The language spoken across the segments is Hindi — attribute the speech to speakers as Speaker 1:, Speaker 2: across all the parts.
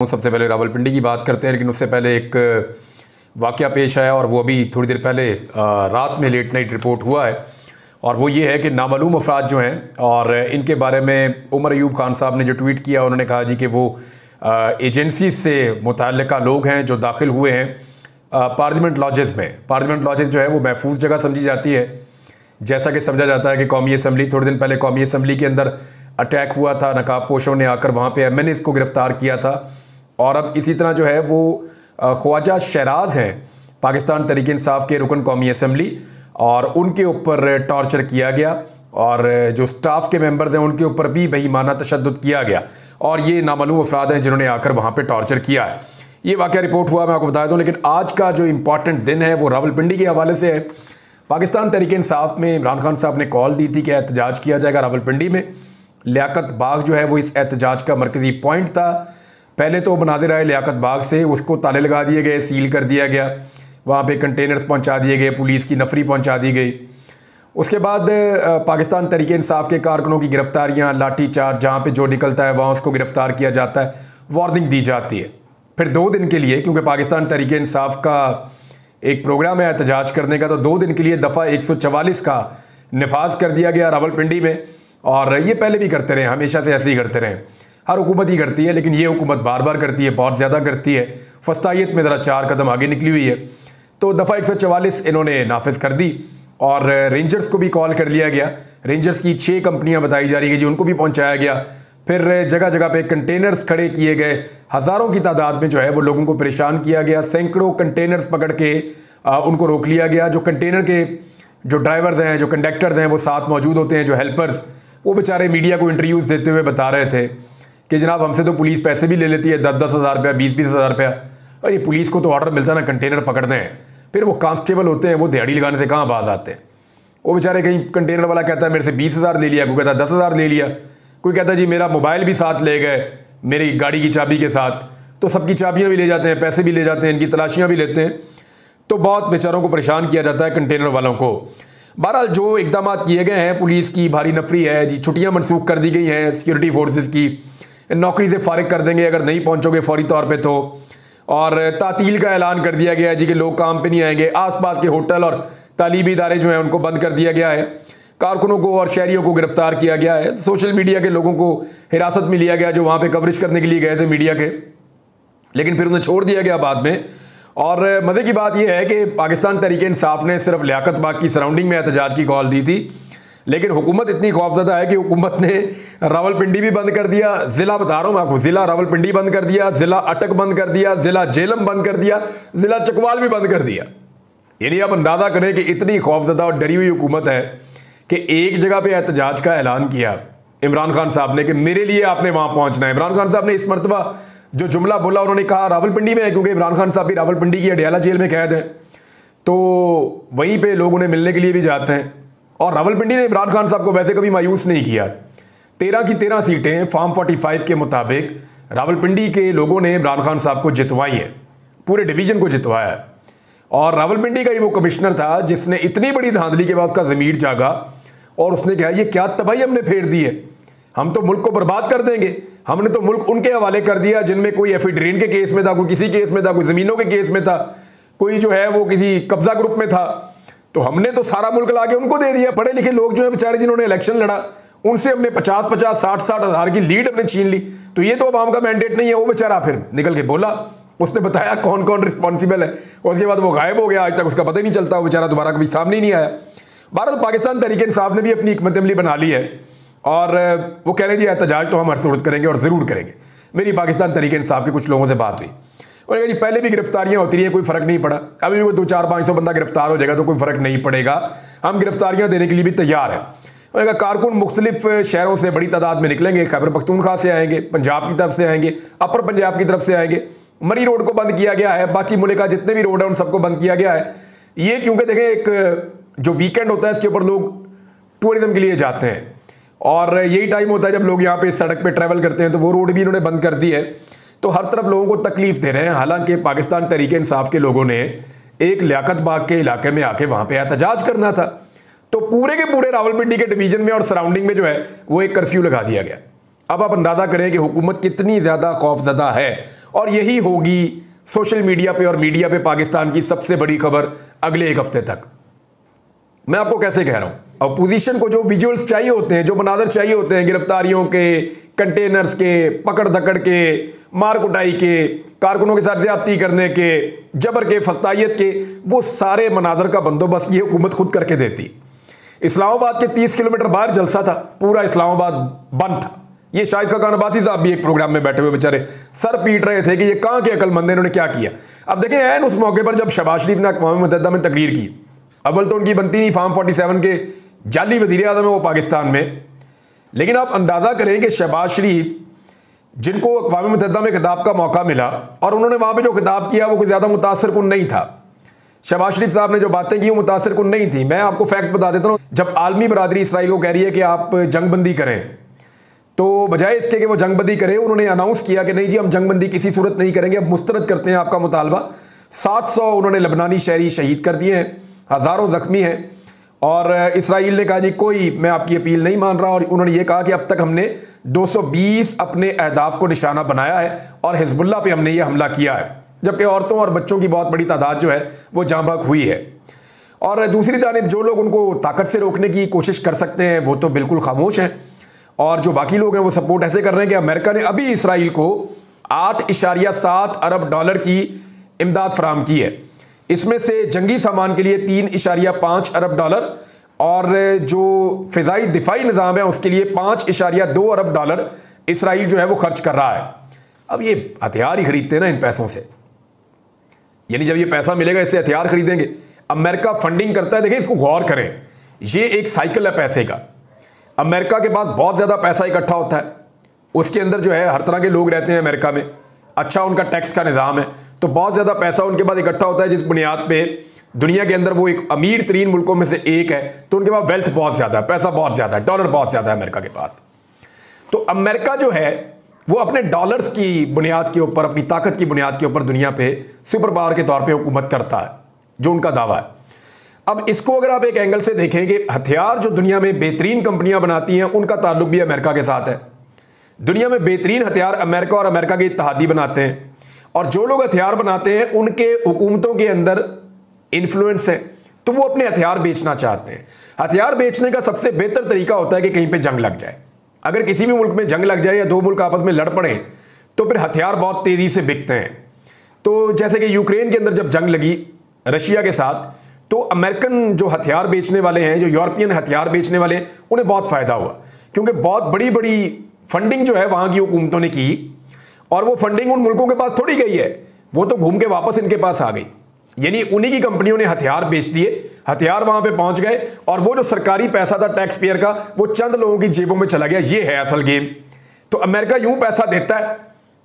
Speaker 1: सबसे पहले रावलपिंडी की बात करते हैं, लेकिन उससे पहले एक वाकया पेश आया और वो अभी थोड़ी देर पहले रात में लेट नाइट रिपोर्ट हुआ है। और वो ये है कि नामालूम अफराद जो हैं और इनके बारे में उमर अयूब खान साहब ने जो ट्वीट किया, उन्होंने कहा जी कि वो एजेंसी से मुतल्लिका लोग हैं जो दाखिल हुए हैं पार्लियामेंट लॉजेस में। पार्लियामेंट लॉजेस जो है वो महफूज जगह समझी जाती है, जैसा कि समझा जाता है कि कौमी असम्बली, थोड़े दिन पहले कौमी असम्बली के अंदर अटैक हुआ था, नकाब पोशों ने आकर वहाँ पे MNAs को गिरफ़्तार किया था। और अब इसी तरह जो है वो ख्वाजा शहराज हैं, पाकिस्तान तहरीक इंसाफ के रुकन कौमी असम्बली, और उनके ऊपर टॉर्चर किया गया और जो स्टाफ के मेंबर्स हैं उनके ऊपर भी बेईमाना तशद्दुद किया गया। और ये नामालूम अफराद हैं जिन्होंने आकर वहाँ पे टॉर्चर किया है। ये वाकया रिपोर्ट हुआ, मैं आपको बता दूँ। लेकिन आज का जो इम्पॉर्टेंट दिन है वो रावलपिंडी के हवाले से है। पाकिस्तान तहरीक इंसाफ में इमरान खान साहब ने कॉल दी थी कि एहतजाज किया जाएगा रावलपिंडी में। लियाकत बाग जो है वो इस एहतजाज का मरकज़ी पॉइंट था। पहले तो मुनाज़िर आए लियाकत बाग से, उसको ताले लगा दिए गए, सील कर दिया गया, वहाँ पे कंटेनर्स पहुँचा दिए गए, पुलिस की नफरी पहुँचा दी गई। उसके बाद पाकिस्तान तहरीक इंसाफ के कारकुनों की गिरफ्तारियाँ, लाठी चार्ज, जहाँ पे जो निकलता है वहाँ उसको गिरफ्तार किया जाता है, वार्निंग दी जाती है। फिर 2 दिन के लिए, क्योंकि पाकिस्तान तहरीक इंसाफ का एक प्रोग्राम है एहतजाज करने का, तो 2 दिन के लिए दफ़ा 144 का नफाज कर दिया गया रावलपिंडी में। और ये पहले भी करते रहे, हमेशा से ऐसे ही करते रहे, हर हुकूमत ही करती है, लेकिन ये हुकूमत बार बार करती है, बहुत ज़्यादा करती है, फस्तायत में ज़रा 4 कदम आगे निकली हुई है। तो दफ़ा 144 इन्होंने नाफिज कर दी और रेंजर्स को भी कॉल कर लिया गया। रेंजर्स की 6 कंपनियां बताई जा रही है जी, उनको भी पहुंचाया गया। फिर जगह जगह पे कंटेनर्स खड़े किए गए, हज़ारों की तादाद में जो है वो लोगों को परेशान किया गया। सैकड़ों कंटेनर्स पकड़ के उनको रोक लिया गया। जो कंटेनर के जो ड्राइवर्स हैं, जो कंडक्टर्स हैं, वो साथ मौजूद होते हैं, जो हेल्पर्स, वो बेचारे मीडिया को इंटरव्यूज़ देते हुए बता रहे थे कि जनाब हमसे तो पुलिस पैसे भी ले लेती है, 10-10 हज़ार रुपया, 20-20 हज़ार रुपया। और ये पुलिस को तो ऑर्डर मिलता है ना कंटेनर पकड़ने हैं, फिर वो कांस्टेबल होते हैं, वो दिहाड़ी लगाने से कहाँ बाज आते हैं। वो बेचारे, कहीं कंटेनर वाला कहता है मेरे से 20 हज़ार ले लिया, कोई कहता है 10 हज़ार ले लिया, कोई कहता है जी मेरा मोबाइल भी साथ ले गए मेरी गाड़ी की चाबी के साथ। तो सबकी चाबियाँ भी ले जाते हैं, पैसे भी ले जाते हैं, इनकी तलाशियाँ भी लेते हैं। तो बहुत बेचारों को परेशान किया जाता है कंटेनर वालों को। बहरहाल जो इकदाम किए गए हैं, पुलिस की भारी नफरी है जी, छुट्टियाँ मनसूख कर दी गई हैं सिक्योरिटी फोर्सेस की, नौकरी से फारिग कर देंगे अगर नहीं पहुँचोगे फौरी तौर पर तो। और तातील का ऐलान कर दिया गया है जी कि लोग काम पे नहीं आएंगे। आसपास के होटल और तालीमी इदारे जो हैं उनको बंद कर दिया गया है। कारकुनों को और शहरियों को गिरफ्तार किया गया है। सोशल मीडिया के लोगों को हिरासत में लिया गया जो वहाँ पे कवरेज करने के लिए गए थे मीडिया के, लेकिन फिर उन्हें छोड़ दिया गया बाद में। और मज़े की बात यह है कि पाकिस्तान तहरीक इंसाफ ने सिर्फ लियाकत बाग की सराउंडिंग में एहतजाज की कॉल दी थी, लेकिन हुकूमत इतनी खौफजदा है कि हुकूमत ने रावलपिंडी भी बंद कर दिया, ज़िला बता रहा हूँ मैं आपको, ज़िला रावलपिंडी बंद कर दिया, ज़िला अटक बंद कर दिया, ज़िला जेलम बंद कर दिया, ज़िला चकवाल भी बंद कर दिया। यानी आप अंदाज़ा करें कि इतनी खौफजदा और डरी हुई हुकूमत है कि एक जगह पे एहतजाज का ऐलान किया इमरान खान साहब ने कि मेरे लिए आपने वहाँ पहुँचना है। इमरान खान साहब ने इस मरतबा जो जुमला बोला, उन्होंने कहा रावलपिंडी में है, क्योंकि इमरान खान साहब भी रावलपिंडी की अडियाला जेल में कैद है, तो वहीं पे लोग उन्हें मिलने के लिए भी जाते हैं। और रावलपिंडी ने इमरान खान साहब को वैसे कभी मायूस नहीं किया। 13 की 13 सीटें फॉर्म 45 के मुताबिक रावलपिंडी के लोगों ने इमरान खान साहब को जितवाई है, पूरे डिवीजन को जितवाया है। और रावलपिंडी का ही वो कमिश्नर था जिसने इतनी बड़ी धांधली के बाद उसका ज़मीर जागा और उसने कहा ये क्या तबाही हमने फेर दी है, हम तो मुल्क को बर्बाद कर देंगे। हमने तो मुल्क उनके हवाले कर दिया जिनमें कोई एफिड्रीन के केस में था, कोई किसी केस में था, कोई ज़मीनों के केस में था, कोई जो है वो किसी कब्जा ग्रुप में था। तो हमने तो सारा मुल्क ला के उनको दे दिया। पढ़े लिखे लोग जो है बेचारे, जिन्होंने इलेक्शन लड़ा, उनसे हमने 50-50, 60-60 हज़ार की लीड हमने छीन ली। तो ये तो अवाम का मैंडेट नहीं है। वो बेचारा फिर निकल के बोला, उसने बताया कौन कौन रिस्पॉन्सिबल है। उसके बाद वो गायब हो गया, आज तक उसका पता ही नहीं चलता, वो बेचारा दोबारा कभी सामने ही नहीं आया। बहरहाल पाकिस्तान तहरीक इंसाफ ने भी अपनी हिकमत अमली बना ली है और वो कह रहे हैं जी एहतजाज तो हम हर सूरत करेंगे और ज़रूर करेंगे। मेरी पाकिस्तान तहरीक इंसाफ के कुछ लोगों से बात हुई, उन्होंने कहा जी पहले भी गिरफ्तारियां होती रही हैं, कोई फ़र्क नहीं पड़ा, अभी भी 200-400-500 बंदा गिरफ्तार हो जाएगा तो कोई फ़र्क नहीं पड़ेगा, हम गिरफ्तारियां देने के लिए भी तैयार हैं। उन्होंने कहा कारकुन मुख्तलिफ शहरों से बड़ी तादाद में निकलेंगे, खैबर पख्तूनख्वा से आएंगे, पंजाब की तरफ से आएंगे, अपर पंजाब की तरफ से आएंगे। मरी रोड को बंद किया गया है, बाकी मुल्क का जितने भी रोड है उन सबको बंद किया गया है। ये क्योंकि देखें, एक जो वीकेंड होता है इसके ऊपर लोग टूरिज्म के लिए जाते हैं और यही टाइम होता है जब लोग यहाँ पे सड़क पे ट्रैवल करते हैं, तो वो रोड भी इन्होंने बंद कर दी है। तो हर तरफ लोगों को तकलीफ दे रहे हैं। हालांकि पाकिस्तान तहरीक इंसाफ के लोगों ने एक लियाकत बाग के इलाके में आके वहाँ पे एहतजाज करना था, तो पूरे के पूरे रावलपिंडी के डिवीजन में और सराउंडिंग में जो है वो एक कर्फ्यू लगा दिया गया। अब आप अंदाज़ा करें कि हुकूमत कितनी ज़्यादा खौफजदा है और यही होगी सोशल मीडिया पे और मीडिया पे पाकिस्तान की सबसे बड़ी खबर अगले एक हफ्ते तक। मैं आपको कैसे कह रहा हूं, अपोजिशन को जो विजुअल्स चाहिए होते हैं, जो मनाजर चाहिए होते हैं, गिरफ्तारियों के, कंटेनर्स के, पकड़ धकड़ के, मार कुटाई के, कारकुनों के साथ ज्यादती करने के, जबर के, फस्तायत के, वो सारे मनाजर का बंदोबस्त ये हुकूमत खुद करके देती। इस्लामाबाद के 30 किलोमीटर बाहर जलसा था, पूरा इस्लामाबाद बंद था। ये शाहिद खान अब्बासी साहब भी एक प्रोग्राम में बैठे हुए बेचारे सर पीट रहे थे कि ये कहां के अक्लमंद, इन्होंने क्या किया। अब देखें ऐन उस मौके पर जब शहबाज शरीफ ने अक़वाम मुत्तहिदा में तकरीर की, अव्वल तो उनकी बनती नहीं, फार्म 47 के जाली वज़ीर आज़म है वो पाकिस्तान में, लेकिन आप अंदाज़ा करें कि शहबाज शरीफ जिनको अक़वाम मुत्तहिदा में खिताब का मौका मिला और उन्होंने वहाँ पर जो खिताब किया वो कोई ज़्यादा मुतासर कुन नहीं था। शहबाज शरीफ साहब ने जो बातें की वो मुतासर कुन नहीं थी। मैं आपको फैक्ट बता देता हूँ, जब आलमी बरादरी इसराइल को कह रही है कि आप जंगबंदी करें, तो बजाय इसके कि वो जंगबंदी करें, उन्होंने अनाउंस किया कि नहीं जी हम जंगबंदी किसी सूरत नहीं करेंगे, अब मुस्तरद करते हैं आपका मुतालबा। 700 उन्होंने लबनानी शहरी शहीद कर दिए हैं, हज़ारों ज़ख्मी हैं, और इसराइल ने कहा जी कोई मैं आपकी अपील नहीं मान रहा, और उन्होंने ये कहा कि अब तक हमने 220 अपने अहदाफ को निशाना बनाया है और हिजबुल्लाह पे हमने ये हमला किया है, जबकि औरतों और बच्चों की बहुत बड़ी तादाद जो है वो जाँ बहक हुई है। और दूसरी जानिब जो लोग उनको ताकत से रोकने की कोशिश कर सकते हैं वो तो बिल्कुल खामोश हैं, और जो बाकी लोग हैं वो सपोर्ट ऐसे कर रहे हैं कि अमेरिका ने अभी इसराइल को 8.7 अरब डॉलर की इमदाद फराहम की है। इसमें से जंगी सामान के लिए 3.5 अरब डॉलर और जो फ़िज़ाई दिफाई निज़ाम है उसके लिए 5.2 अरब डॉलर इसराइल जो है वो खर्च कर रहा है। अब ये हथियार ही खरीदते हैं ना इन पैसों से, यानी जब ये पैसा मिलेगा इससे हथियार खरीदेंगे। अमेरिका फंडिंग करता है, देखिए इसको गौर करें, ये एक साइकिल है पैसे का। अमेरिका के पास बहुत ज़्यादा पैसा इकट्ठा होता है, उसके अंदर जो है हर तरह के लोग रहते हैं अमेरिका में, अच्छा उनका टैक्स का निज़ाम है, तो बहुत ज़्यादा पैसा उनके पास इकट्ठा होता है, जिस बुनियाद पे दुनिया के अंदर वो एक अमीर तरीन मुल्कों में से एक है। तो उनके पास वेल्थ बहुत ज़्यादा है, पैसा बहुत ज़्यादा है, डॉलर बहुत ज़्यादा है अमेरिका के पास। तो अमेरिका जो है वो अपने डॉलर्स की बुनियाद के ऊपर, अपनी ताकत की बुनियाद के ऊपर दुनिया पे सुपर पावर के तौर पे हुकूमत करता है, जो उनका दावा है। अब इसको अगर आप एक एंगल से देखें कि हथियार जो दुनिया में बेहतरीन कंपनियां बनाती हैं उनका ताल्लुक भी अमेरिका के साथ है। दुनिया में बेहतरीन हथियार अमेरिका और अमेरिका के इत्तहादी बनाते हैं, और जो लोग हथियार बनाते हैं उनके हुकूमतों के अंदर इन्फ्लुएंस है, तो वो अपने हथियार बेचना चाहते हैं। हथियार बेचने का सबसे बेहतर तरीका होता है कि कहीं पे जंग लग जाए। अगर किसी भी मुल्क में जंग लग जाए या दो मुल्क आपस में लड़ पड़े तो फिर हथियार बहुत तेज़ी से बिकते हैं। तो जैसे कि यूक्रेन के अंदर जब जंग लगी रशिया के साथ, तो अमेरिकन जो हथियार बेचने वाले हैं, जो यूरोपियन हथियार बेचने वाले हैं, उन्हें बहुत फ़ायदा हुआ, क्योंकि बहुत बड़ी बड़ी फंडिंग जो है वहाँ की हुकूमतों ने की, और वो फंडिंग उन मुल्कों के पास थोड़ी गई है, वो तो घूम के वापस इनके पास आ गई। यानी उन्हीं की कंपनियों ने हथियार बेच दिए, हथियार वहां पे पहुंच गए, और वो जो सरकारी पैसा था टैक्स पेयर का वो चंद लोगों की जेबों में चला गया। ये है असल गेम। तो अमेरिका यूं पैसा देता है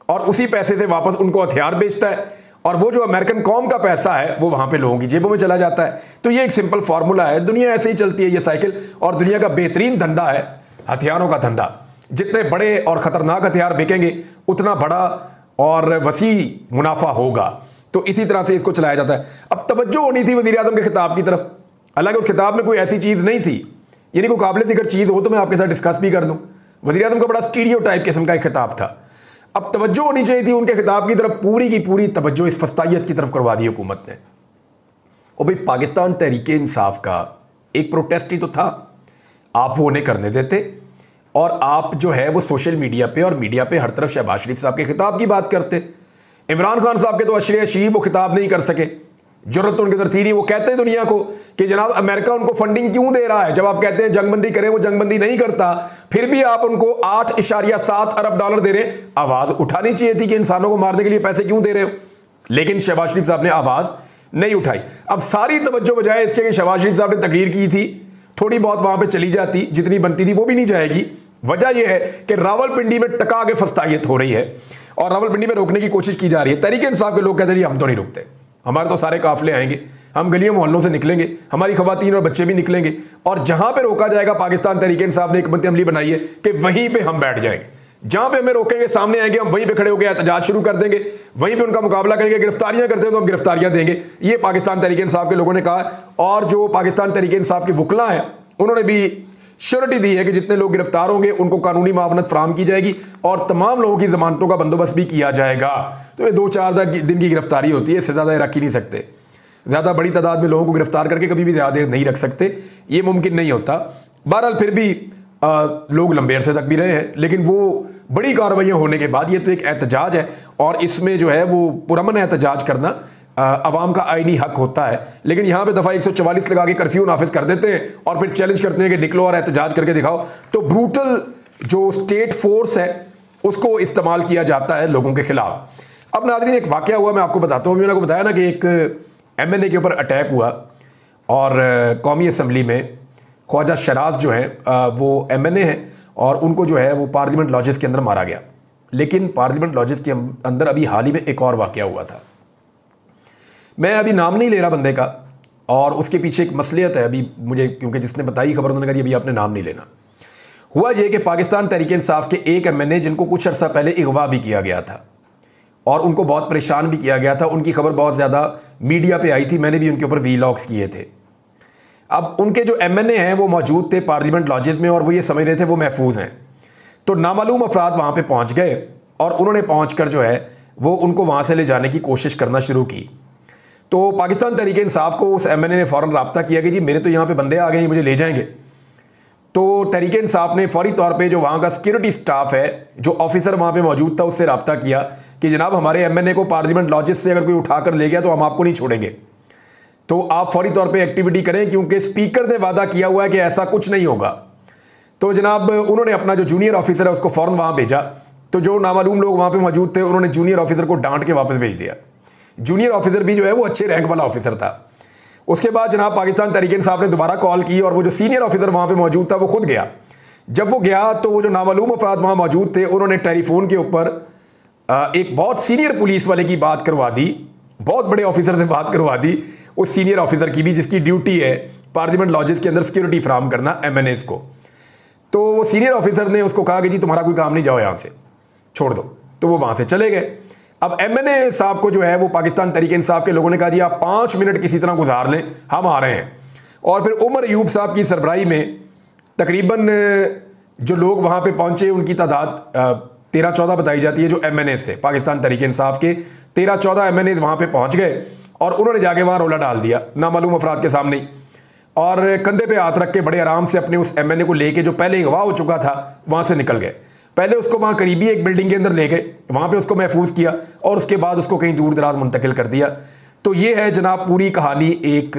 Speaker 1: और उसी पैसे से वापस उनको हथियार बेचता है, और वो जो अमेरिकन कौम का पैसा है वो वहां पे लोगों की जेबों में चला जाता है। तो ये एक सिंपल फार्मूला है, दुनिया ऐसे ही चलती है ये साइकिल, और दुनिया का बेहतरीन धंधा है हथियारों का धंधा। जितने बड़े और ख़तरनाक हथियार बिकेंगे उतना बड़ा और वसी मुनाफा होगा। तो इसी तरह से इसको चलाया जाता है। अब तवज्जो होनी थी वज़ीर आज़म के खिताब की तरफ, हालांकि उस खिताब में कोई ऐसी चीज़ नहीं थी, यानी कोई काबिल ज़िक्र चीज़ हो तो मैं आपके साथ डिस्कस भी कर दूँ। वज़ीर आज़म का बड़ा स्टीरियोटाइप किस्म का एक खिताब था। अब तवज्जो होनी चाहिए थी उनके खिताब की तरफ, पूरी की पूरी तवज्जो इस फस्तायत की तरफ करवा दी हुकूमत ने। और भाई पाकिस्तान तहरीक-ए-इंसाफ का एक प्रोटेस्ट ही तो था, आप वो उन्हें करने देते, और आप जो है वो सोशल मीडिया पे और मीडिया पे हर तरफ शहबाज शरीफ साहब के खिताब की बात करते। इमरान खान साहब के तो अशरे शरीफ वो खिताब नहीं कर सके, जरूरत उनके अंदर थी नहीं। वो कहते हैं दुनिया को कि जनाब अमेरिका उनको फंडिंग क्यों दे रहा है, जब आप कहते हैं जंगबंदी करें वो जंगबंदी नहीं करता, फिर भी आप उनको 8.7 अरब डॉलर दे रहे हैं। आवाज़ उठानी चाहिए थी कि इंसानों को मारने के लिए पैसे क्यों दे रहे हो, लेकिन शहबाज शरीफ साहब ने आवाज़ नहीं उठाई। अब सारी तवज्जो बजाय इसके कि शहबाज शरीफ साहब ने तकरीर की थी, थोड़ी बहुत वहाँ पर चली जाती, जितनी बनती थी वो भी नहीं जाएगी। वजह यह है कि रावलपिंडी में टका के फस्तायत हो रही है और रावलपिंडी में रोकने की कोशिश की जा रही है। तहरीक इंसाफ के लोग कहते हैं हम तो नहीं रुकते, हमारे तो सारे काफिले आएंगे, हम गलियों मोहल्लों से निकलेंगे, हमारी खवातीन और बच्चे भी निकलेंगे, और जहां पे रोका जाएगा पाकिस्तान तहरीक इंसाफ ने एक हिकमत अमली बनाई है कि वहीं पे हम बैठ जाएंगे। जहां पे हमें रोकेंगे सामने आएंगे, हम वहीं पे खड़े होकर एहतजाज शुरू कर देंगे, वहीं पे उनका मुकाबला करेंगे। गिरफ्तारियां करते हैं तो हम गिरफ्तारियां देंगे। ये पाकिस्तान तहरीक इंसाफ के लोगों ने कहा, और जो पाकिस्तान तहरीक इंसाफ के वकला हैं उन्होंने भी श्योरिटी दी है कि जितने लोग गिरफ्तार होंगे उनको कानूनी मावनत फराहम की जाएगी और तमाम लोगों की जमानतों का बंदोबस्त भी किया जाएगा। तो ये 2-4 दिन की गिरफ्तारी होती है, इससे ज़्यादा रख ही नहीं सकते। ज़्यादा बड़ी तादाद में लोगों को गिरफ्तार करके कभी भी ज़्यादा देर नहीं रख सकते, ये मुमकिन नहीं होता। बहरहाल फिर भी लोग लंबे अरसे तक भी रहे हैं, लेकिन वो बड़ी कार्रवाइयाँ होने के बाद ये तो एक एहतजाज है और इसमें जो है वो पुरअमन एहतजाज करना अवाम का आईनी हक होता है। लेकिन यहाँ पे दफ़ा 144 लगा के कर्फ्यू नाफिज कर देते हैं और फिर चैलेंज करते हैं कि निकलो और एहतजाज करके दिखाओ। तो ब्रूटल जो स्टेट फोर्स है उसको इस्तेमाल किया जाता है लोगों के खिलाफ। अब नाज़रीन एक वाक़या हुआ, मैं आपको बताता हूँ। मैंने आपको बताया ना कि एक MNA के ऊपर अटैक हुआ और कौमी असम्बली में ख्वाजा शराज जो हैं वो MNA हैं और उनको जो है वो पार्लियामेंट लॉजेस के अंदर मारा गया। लेकिन पार्लियामेंट लॉजेस के अंदर अभी हाल ही में एक और वाक़या हुआ था। मैं अभी नाम नहीं ले रहा बंदे का और उसके पीछे एक मसलियत है अभी मुझे, क्योंकि जिसने बताई खबर उन्होंने कहा अभी आपने नाम नहीं लेना। हुआ ये कि पाकिस्तान तहरीक-ए-इंसाफ के एक MNA जिनको कुछ अर्सा पहले अगवा भी किया गया था और उनको बहुत परेशान भी किया गया था, उनकी खबर बहुत ज़्यादा मीडिया पे आई थी, मैंने भी उनके ऊपर वीलॉग्स किए थे। अब उनके जो MNA हैं वो मौजूद थे पार्लियामेंट लॉजेस में और वो ये समझ रहे थे वो महफूज हैं। तो नामालूम अफराद वहाँ पे पहुँच गए और उन्होंने पहुँच कर जो है वो उनको वहाँ से ले जाने की कोशिश करना शुरू की। तो पाकिस्तान तहरीक-ए-इंसाफ को उस MNA ने फ़ौरन रब्ता किया कि जी मेरे तो यहाँ पे बंदे आ गए हैं, मुझे ले जाएंगे। तो तहरीक-ए-इंसाफ ने फौरी तौर पे जो वहाँ का सिक्योरिटी स्टाफ है, जो ऑफिसर वहाँ पे मौजूद था, उससे रब्ता किया कि जनाब हमारे MNA को पार्लियामेंट लॉजेस से अगर कोई उठा कर ले गया तो हम आपको नहीं छोड़ेंगे, तो आप फौरी तौर पे एक्टिविटी करें क्योंकि स्पीकर ने वादा किया हुआ है कि ऐसा कुछ नहीं होगा। तो जनाब उन्होंने अपना जो जूनियर ऑफिसर है उसको फ़ौरन वहाँ भेजा। तो जो नामालूम लोग वहाँ पर मौजूद थे उन्होंने जूनियर ऑफिसर को डांट के वापस भेज दिया। जूनियर ऑफिसर भी जो है वो अच्छे रैंक वाला ऑफिसर था। उसके बाद जनाब पाकिस्तान तहरीक-ए-इंसाफ ने दोबारा कॉल की और वो जो सीनियर ऑफिसर वहाँ पे मौजूद था वो खुद गया। जब वो गया तो वो जो नामालूम अफराद वहाँ मौजूद थे उन्होंने टेलीफोन के ऊपर एक बहुत सीनियर पुलिस वाले की बात करवा दी, बहुत बड़े ऑफिसर से बात करवा दी, उस सीनियर ऑफिसर की भी जिसकी ड्यूटी है पार्लियामेंट लॉजेस के अंदर सिक्योरिटी फ्राहम करना MNAs को। तो वो सीनियर ऑफिसर ने उसको कहा कि जी तुम्हारा कोई काम नहीं, जाओ यहाँ से, छोड़ दो। तो वो वहाँ से चले गए। अब MNA साहब को जो है वो पाकिस्तान तहरीक-ए-इंसाफ के लोगों ने कहा जी आप 5 मिनट किसी तरह गुजार लें, हम आ रहे हैं। और फिर उमर अयूब साहब की सरबराही में तकरीबन जो लोग वहाँ पे पहुँचे उनकी तादाद 13-14 बताई जाती है। जो MNAs थे पाकिस्तान तहरीक-ए-इंसाफ के 13-14 MNAs वहाँ पे पहुँच गए और उन्होंने जाके वहाँ रोला डाल दिया नामालूम अफराद के सामने और कंधे पे हाथ रख के बड़े आराम से अपने उस MNA को लेके जो पहले अगवा हो चुका था वहाँ से निकल गए। पहले उसको वहाँ करीबी एक बिल्डिंग के अंदर ले गए, वहाँ पे उसको महफूज किया और उसके बाद उसको कहीं दूर दराज मुंतकिल कर दिया। तो ये है जनाब पूरी कहानी एक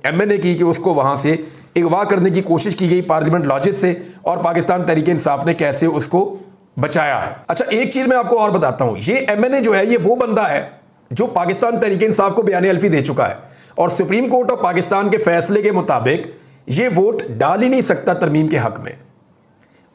Speaker 1: MNA की कि उसको वहाँ से अगवा करने की कोशिश की गई पार्लियामेंट लॉजेस से और पाकिस्तान तहरीक-ए-इंसाफ ने कैसे उसको बचाया है। अच्छा एक चीज़ मैं आपको और बताता हूँ, ये MNA जो है ये वो बंदा है जो पाकिस्तान तहरीक-ए-इंसाफ को बयान अल्फी दे चुका है और सुप्रीम कोर्ट ऑफ पाकिस्तान के फैसले के मुताबिक ये वोट डाल ही नहीं सकता तरमीम के हक में।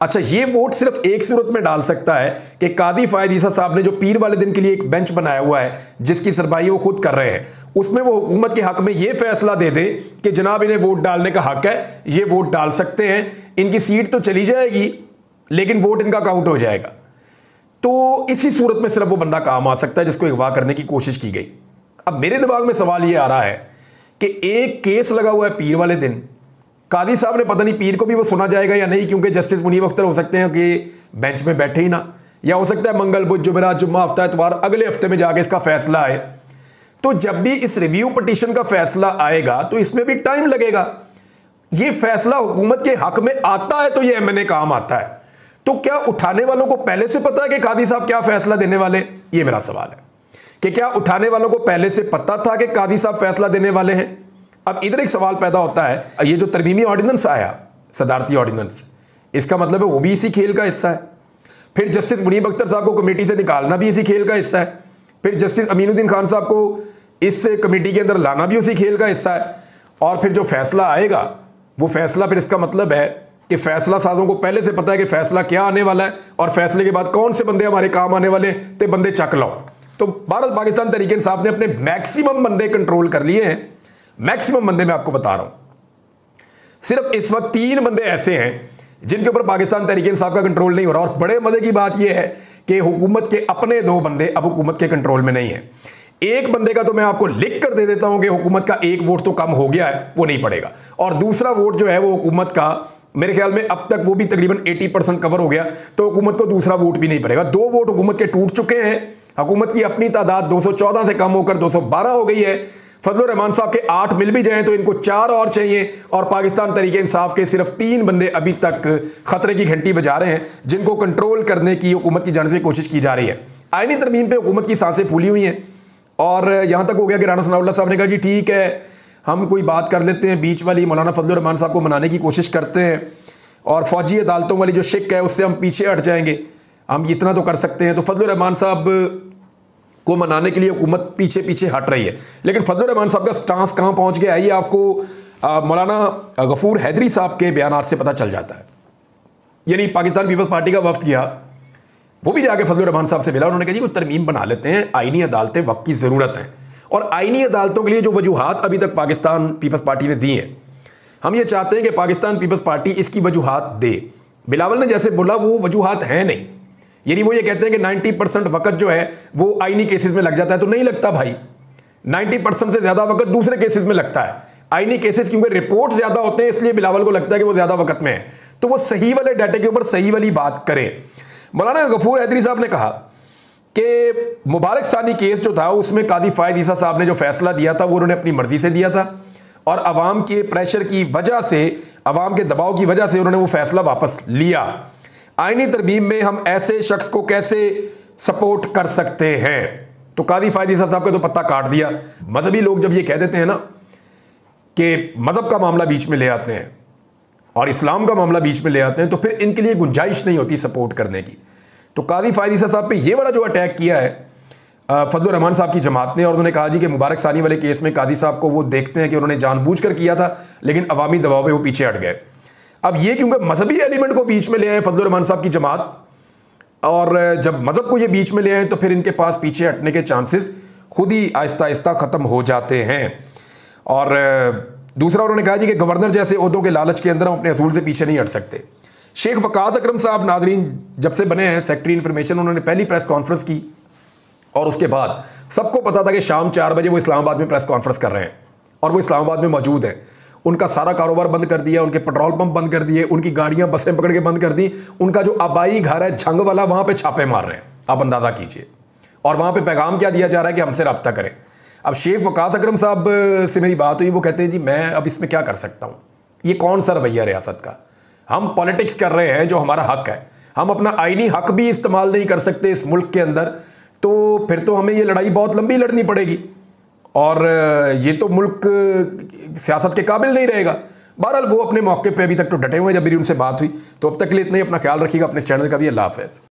Speaker 1: अच्छा ये वोट सिर्फ एक सूरत में डाल सकता है कि काजी फायद ईसा साहब ने जो पीर वाले दिन के लिए एक बेंच बनाया हुआ है जिसकी सरबराही वो खुद कर रहे हैं, उसमें वो हुकूमत के हक में ये फैसला दे दे कि जनाब इन्हें वोट डालने का हक है, ये वोट डाल सकते हैं, इनकी सीट तो चली जाएगी लेकिन वोट इनका काउंट हो जाएगा। तो इसी सूरत में सिर्फ वो बंदा काम आ सकता है जिसको अगवा करने की कोशिश की गई। अब मेरे दिमाग में सवाल ये आ रहा है कि एक केस लगा हुआ है पीर वाले दिन, कादी साहब ने पता नहीं पीर को भी वो सुना जाएगा या नहीं, क्योंकि जस्टिस मुनीब अख्तर हो सकते हैं कि बेंच में बैठे ही ना, या हो सकता है मंगल बुध जुमेरात जुम्मा हफ्ता इतवार अगले हफ्ते में जाके इसका फैसला आए। तो जब भी इस रिव्यू पिटीशन का फैसला आएगा तो इसमें भी टाइम लगेगा। ये फैसला हुकूमत के हक में आता है तो ये MNA काम आता है। तो क्या उठाने वालों को पहले से पता है कि कादी साहब क्या फैसला देने वाले? ये मेरा सवाल है कि क्या उठाने वालों को पहले से पता था कि कादी साहब फैसला देने वाले हैं? अब इधर एक सवाल पैदा होता है, ये जो तरमीमी ऑर्डिनेंस आया, सदारती ऑर्डिनेंस, इसका मतलब है वो भी इसी खेल का हिस्सा है। फिर जस्टिस मुनीब अख्तर साहब को कमेटी से निकालना भी इसी खेल का हिस्सा है। फिर जस्टिस अमीनुद्दीन खान साहब को इस कमेटी के अंदर लाना भी उसी खेल का हिस्सा है। और फिर जो फैसला आएगा वो फैसला, फिर इसका मतलब है कि फैसला साजों को पहले से पता है कि फैसला क्या आने वाला है और फैसले के बाद कौन से बंदे हमारे काम आने वाले हैं, तो बंदे चक लाओ। तो भारत पाकिस्तान तहरीक-ए-इंसाफ ने अपने मैक्सिमम बंदे कंट्रोल कर लिए हैं। मैक्सिमम बंदे मैं आपको बता रहा हूं। सिर्फ इस वक्त 3 बंदे ऐसे हैं जिनके ऊपर पाकिस्तान तहरीक-ए-इंसाफ का कंट्रोल नहीं हो रहा। और बड़े मजे की बात यह है कि हुकूमत के अपने 2 बंदे अब हुकूमत के कंट्रोल में नहीं है। एक बंदे का तो मैं आपको लिख कर दे देता हूं कि हुकूमत का 1 वोट तो कम हो गया है, वो नहीं पड़ेगा, और दूसरा वोट जो है वो हुकूमत का मेरे ख्याल में अब तक वो भी तकरीबन 80% कवर हो गया, तो हुकूमत को दूसरा वोट भी नहीं पड़ेगा। 2 वोट हुकूमत के टूट चुके हैं, हुकूमत की अपनी तादाद 214 से कम होकर 212 हो गई है। फजलुर रहमान साहब के 8 मिल भी जाएं तो इनको 4 और चाहिए, और पाकिस्तान तरीके इंसाफ के सिर्फ 3 बंदे अभी तक खतरे की घंटी बजा रहे हैं, जिनको कंट्रोल करने की हुकूमत की जानिब से कोशिश की जा रही है। आईनी तरमीम पे हुकूमत की सांसें फूली हुई हैं, और यहां तक हो गया कि राना सनाउल्लाह साहब ने कहा जी ठीक है, हम कोई बात कर लेते हैं बीच वाली, मौलाना फजलुर रहमान साहब को मनाने की कोशिश करते हैं, और फौजी अदालतों वाली जो शिक है उससे हम पीछे हट जाएंगे, हम इतना तो कर सकते हैं। तो फजलुर रहमान साहब को मनाने के लिए हुकूमत पीछे पीछे हट रही है। लेकिन फजलुर रहमान साहब का स्टांस कहां पहुंच गया है, ये आपको मौलाना गफूर हैदरी साहब के बयानात से पता चल जाता है। यानी पाकिस्तान पीपल्स पार्टी का वफ्द गया, वो भी जाके फजलुर रहमान साहब से मिला, उन्होंने कहा जी वो तरमीम बना लेते हैं, आईनी अदालतें वक्त की ज़रूरत है। और आईनी अदालतों के लिए जो वजूहात अभी तक पाकिस्तान पीपल्स पार्टी ने दी हैं, हम ये चाहते हैं कि पाकिस्तान पीपल्स पार्टी इसकी वजूहात दे। बिलावल ने जैसे बोला वो वजूहात हैं नहीं, यानी वो ये कहते हैं कि 90% वक्त जो है वो आईनी केसेस में लग जाता है, तो नहीं लगता भाई। 90% से ज़्यादा वक्त दूसरे केसेस में लगता है। आईनी केसेस क्योंकि रिपोर्ट ज़्यादा होते हैं इसलिए बिलावल को लगता है कि वो ज़्यादा वक्त में है, तो वो सही वाले डाटे के ऊपर सही वाली बात करे। मौलाना गफूर हैदरी साहब ने कहा कि मुबारक सानी केस जो था उसमें कादी फायद ईसा साहब ने जो फैसला दिया था वो उन्होंने अपनी मर्जी से दिया था, और अवाम के प्रेशर की वजह से, अवाम के दबाव की वजह से उन्होंने वो फैसला वापस लिया। आईनी तरमीम में हम ऐसे शख्स को कैसे सपोर्ट कर सकते हैं? तो कादी फायद ईसा साहब का तो पत्ता काट दिया। मजहबी लोग जब ये कह देते हैं ना कि मजहब का मामला बीच में ले आते हैं और इस्लाम का मामला बीच में ले आते हैं, तो फिर इनके लिए गुंजाइश नहीं होती सपोर्ट करने की। तो कादी फायद ईसा साहब पे ये वाला जो अटैक किया है फजलुर रहमान साहब की जमात ने, और उन्होंने कहा जी कि मुबारक सानी वाले केस में कादी साहब को वो देखते हैं कि उन्होंने जानबूझकर किया था, लेकिन अवामी दबाव पे वो पीछे हट गए। अब ये क्योंकि मजहबी एलिमेंट को बीच में ले आए फजलुर रहमान साहब की जमात, और जब मजहब को ये बीच में ले आए तो फिर इनके पास पीछे हटने के चांसेस खुद ही आहिस्ता आहिस्ता ख़त्म हो जाते हैं। और दूसरा उन्होंने कहा जी कि गवर्नर जैसे ओहदों के लालच के अंदर हम अपने असूल से पीछे नहीं हट सकते। शेख वकास अकरम साहब नादरीन जब से बने हैं सेक्रेटरी इंफॉर्मेशन, उन्होंने पहली प्रेस कॉन्फ्रेंस की, और उसके बाद सबको पता था कि शाम 4 बजे वो इस्लामाबाद में प्रेस कॉन्फ्रेंस कर रहे हैं, और वो इस्लामाबाद में मौजूद हैं। उनका सारा कारोबार बंद कर दिया, उनके पेट्रोल पंप बंद कर दिए, उनकी गाड़ियां बसें पकड़ के बंद कर दी, उनका जो आबाई घर है झंग वाला वहां पे छापे मार रहे हैं, आप अंदाजा कीजिए। और वहां पे पैगाम क्या दिया जा रहा है कि हमसे रब्ता करें। अब शेख वकास अकरम साहब से मेरी बात हुई, वो कहते हैं जी मैं अब इसमें क्या कर सकता हूँ, ये कौन सा रवैया रियासत का, हम पॉलिटिक्स कर रहे हैं जो हमारा हक है, हम अपना आईनी हक भी इस्तेमाल नहीं कर सकते इस मुल्क के अंदर, तो फिर तो हमें ये लड़ाई बहुत लंबी लड़नी पड़ेगी, और ये तो मुल्क सियासत के काबिल नहीं रहेगा। बहरहाल वो अपने मौके पे अभी तक तो डटे हुए हैं। जब मेरी उनसे बात हुई तो अब तक के लिए इतना ही। अपना ख्याल रखिएगा, अपने चैनल का भी। अल्लाह हाफ़िज़।